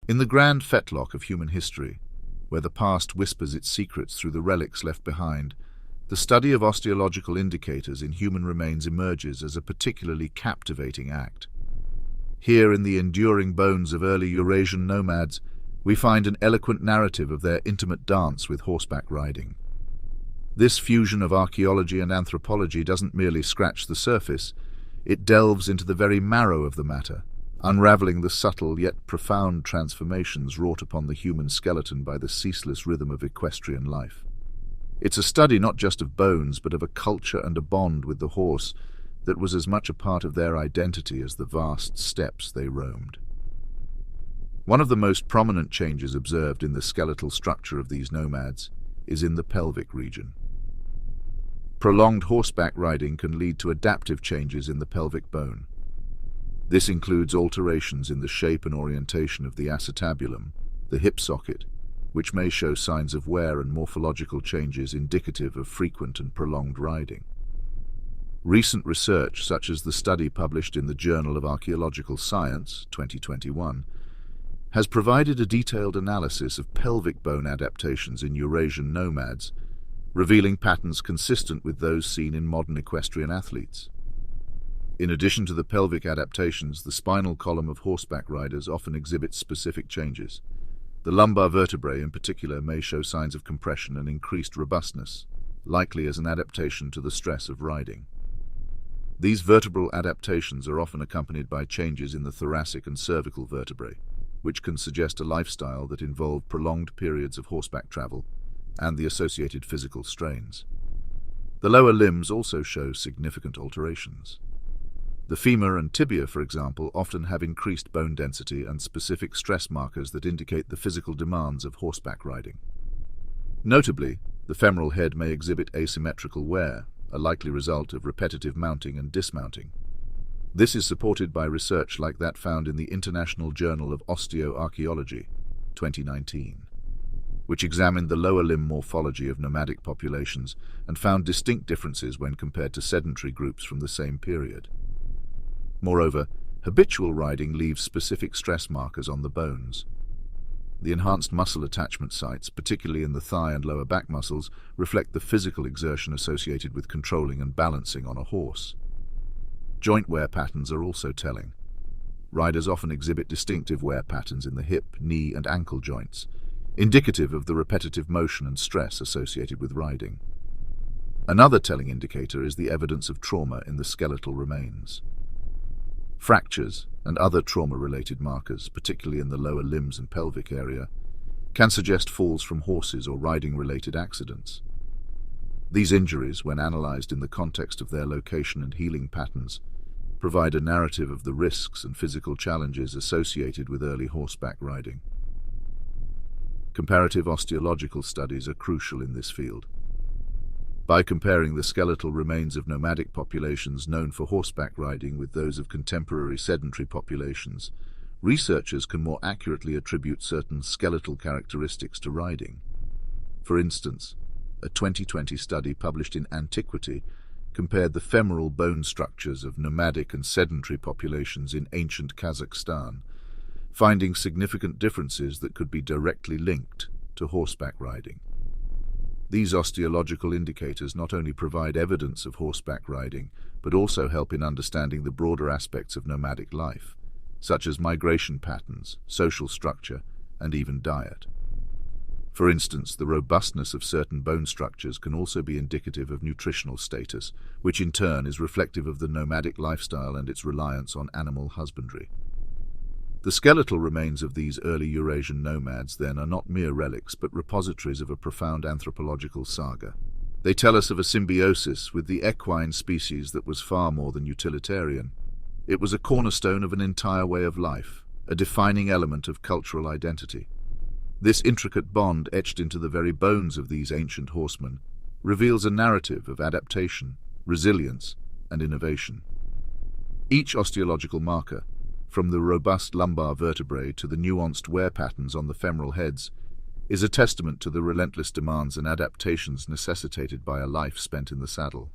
In the grand fetlock of human history, where the past whispers its secrets through the relics left behind, the study of osteological indicators in human remains emerges as a particularly captivating act. Here, in the enduring bones of early Eurasian nomads, we find an eloquent narrative of their intimate dance with horseback riding. This fusion of archaeology and anthropology doesn't merely scratch the surface, it delves into the very marrow of the matter, unraveling the subtle yet profound transformations wrought upon the human skeleton by the ceaseless rhythm of equestrian life. It's a study not just of bones, but of a culture and a bond with the horse that was as much a part of their identity as the vast steppes they roamed. One of the most prominent changes observed in the skeletal structure of these nomads is in the pelvic region. Prolonged horseback riding can lead to adaptive changes in the pelvic bone. This includes alterations in the shape and orientation of the acetabulum, the hip socket, which may show signs of wear and morphological changes indicative of frequent and prolonged riding. Recent research, such as the study published in the Journal of Archaeological Science, 2021, has provided a detailed analysis of pelvic bone adaptations in Eurasian nomads, revealing patterns consistent with those seen in modern equestrian athletes. In addition to the pelvic adaptations, the spinal column of horseback riders often exhibits specific changes. The lumbar vertebrae in particular may show signs of compression and increased robustness, likely as an adaptation to the stress of riding. These vertebral adaptations are often accompanied by changes in the thoracic and cervical vertebrae, which can suggest a lifestyle that involved prolonged periods of horseback travel and the associated physical strains. The lower limbs also show significant alterations. The femur and tibia, for example, often have increased bone density and specific stress markers that indicate the physical demands of horseback riding. Notably, the femoral head may exhibit asymmetrical wear, a likely result of repetitive mounting and dismounting. This is supported by research like that found in the International Journal of Osteoarchaeology, 2019, which examined the lower limb morphology of nomadic populations and found distinct differences when compared to sedentary groups from the same period. Moreover, habitual riding leaves specific stress markers on the bones. The enhanced muscle attachment sites, particularly in the thigh and lower back muscles, reflect the physical exertion associated with controlling and balancing on a horse. Joint wear patterns are also telling. Riders often exhibit distinctive wear patterns in the hip, knee, and ankle joints, indicative of the repetitive motion and stress associated with riding. Another telling indicator is the evidence of trauma in the skeletal remains. Fractures and other trauma-related markers, particularly in the lower limbs and pelvic area, can suggest falls from horses or riding-related accidents. These injuries, when analyzed in the context of their location and healing patterns, provide a narrative of the risks and physical challenges associated with early horseback riding. Comparative osteological studies are crucial in this field. By comparing the skeletal remains of nomadic populations known for horseback riding with those of contemporary sedentary populations, researchers can more accurately attribute certain skeletal characteristics to riding. For instance, a 2020 study published in Antiquity compared the femoral bone structures of nomadic and sedentary populations in ancient Kazakhstan, finding significant differences that could be directly linked to horseback riding. These osteological indicators not only provide evidence of horseback riding, but also help in understanding the broader aspects of nomadic life, such as migration patterns, social structure, and even diet. For instance, the robustness of certain bone structures can also be indicative of nutritional status, which in turn is reflective of the nomadic lifestyle and its reliance on animal husbandry. The skeletal remains of these early Eurasian nomads, then, are not mere relics, but repositories of a profound anthropological saga. They tell us of a symbiosis with the equine species that was far more than utilitarian. It was a cornerstone of an entire way of life, a defining element of cultural identity. This intricate bond, etched into the very bones of these ancient horsemen, reveals a narrative of adaptation, resilience, and innovation. Each osteological marker, from the robust lumbar vertebrae to the nuanced wear patterns on the femoral heads, is a testament to the relentless demands and adaptations necessitated by a life spent in the saddle.